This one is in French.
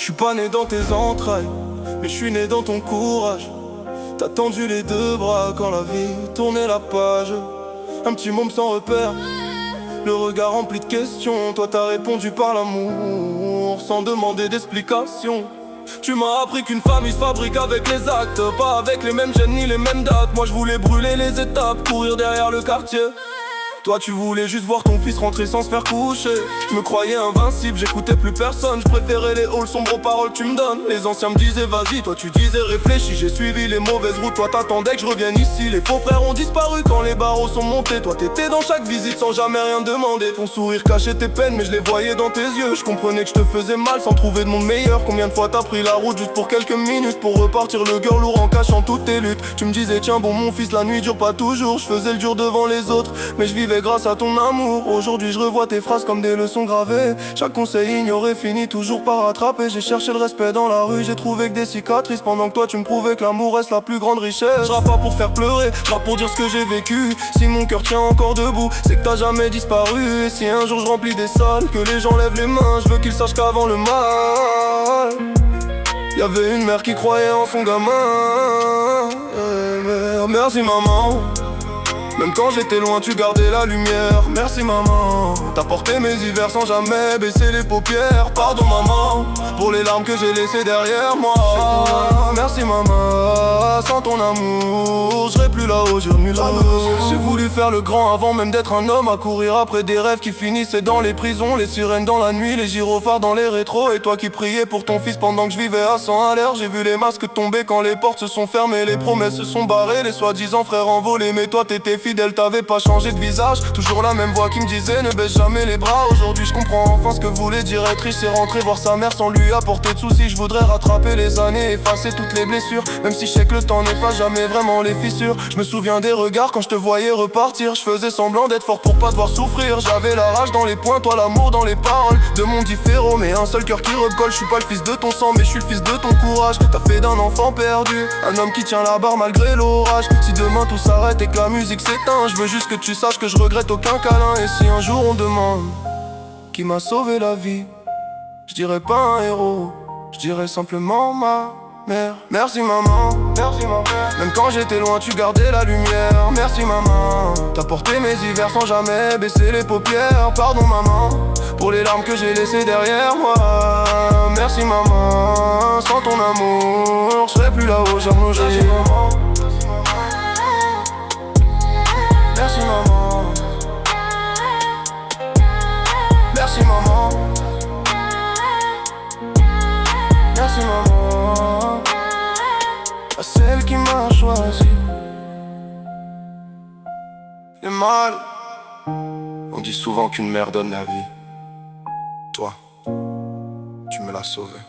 suis pas né dans tes entrailles, mais je suis né dans ton courage. T'as tendu les deux bras quand la vie tournait la page. Un petit môme sans repère, le regard rempli de questions. Toi t'as répondu par l'amour, sans demander d'explication. Tu m'as appris qu'une famille se fabrique avec les actes, pas avec les mêmes gènes ni les mêmes dates. Moi je voulais brûler les étapes, courir derrière le quartier. Toi tu voulais juste voir ton fils rentrer sans se faire coucher. Je me croyais invincible, j'écoutais plus personne. Je préférais les halls sombres aux paroles que tu me donnes. Les anciens me disaient vas-y, toi tu disais réfléchis. J'ai suivi les mauvaises routes, toi t'attendais que je revienne ici. Les faux frères ont disparu quand les barreaux sont montés. Toi t'étais dans chaque visite sans jamais rien demander. Ton sourire cachait tes peines mais je les voyais dans tes yeux. Je comprenais que je te faisais mal sans trouver de monde meilleur. Combien de fois t'as pris la route juste pour quelques minutes, pour repartir le cœur lourd en cachant toutes tes luttes. Tu me disais tiens bon mon fils, la nuit dure pas toujours. Je faisais le dur devant les autres, mais je vivais grâce à ton amour. Aujourd'hui je revois tes phrases comme des leçons gravées. Chaque conseil ignoré finit toujours par rattraper. J'ai cherché le respect dans la rue, j'ai trouvé que des cicatrices, pendant que toi tu me prouvais que l'amour reste la plus grande richesse. Je rappe pas pour faire pleurer, je rappe pour dire ce que j'ai vécu. Si mon cœur tient encore debout, c'est que t'as jamais disparu. Et si un jour je remplis des salles, que les gens lèvent les mains, je veux qu'ils sachent qu'avant le mal, y'avait une mère qui croyait en son gamin. Merci maman. Même quand j'étais loin tu gardais la lumière. Merci maman. T'as porté mes hivers sans jamais baisser les paupières. Pardon maman pour les larmes que j'ai laissées derrière moi. Merci maman. Sans ton amour je serais plus là-haut, j'irais nulle part. J'ai voulu faire le grand avant même d'être un homme, à courir après des rêves qui finissaient dans les prisons. Les sirènes dans la nuit, les gyrophares dans les rétros. Et toi qui priais pour ton fils pendant que je vivais à 100 à l'heure. J'ai vu les masques tomber quand les portes se sont fermées. Les promesses se sont barrées, les soi-disant frères envolés. Mais toi t'étais fidèle, t'avais pas changé de visage. Toujours la même voix qui me disait ne baisse jamais les bras. Aujourd'hui je comprends enfin ce que voulait dire être riche. C'est rentrer voir sa mère sans lui apporter de soucis. Je voudrais rattraper les années, effacer toutes les blessures. Même si je sais que le temps n'efface jamais vraiment les fissures. Je me souviens des regards quand je te voyais repartir. Je faisais semblant d'être fort pour pas devoir souffrir. J'avais la rage dans les poings, toi l'amour dans les paroles. Deux mondes différents mais un seul cœur qui recolle. Je suis pas le fils de ton sang mais je suis le fils de ton courage. T'as fait d'un enfant perdu un homme qui tient la barre malgré l'orage. Si demain tout s'arrête et que la musique s'éteint, je veux juste que tu saches que je regrette aucun câlin. Et si un jour on demande qui m'a sauvé la vie, je dirais pas un héros, je dirais simplement ma mère. Merci maman, merci maman. Même quand j'étais loin tu gardais la lumière. Merci maman. T'as porté mes hivers sans jamais baisser les paupières. Pardon maman pour les larmes que j'ai laissées derrière moi. Merci maman. Sans ton amour je serais plus là-haut, j'ai replongé. Merci maman. Merci maman. Merci maman. À celle qui m'a choisi. Le mal, on dit souvent qu'une mère donne la vie. Toi, tu me l'as sauvé.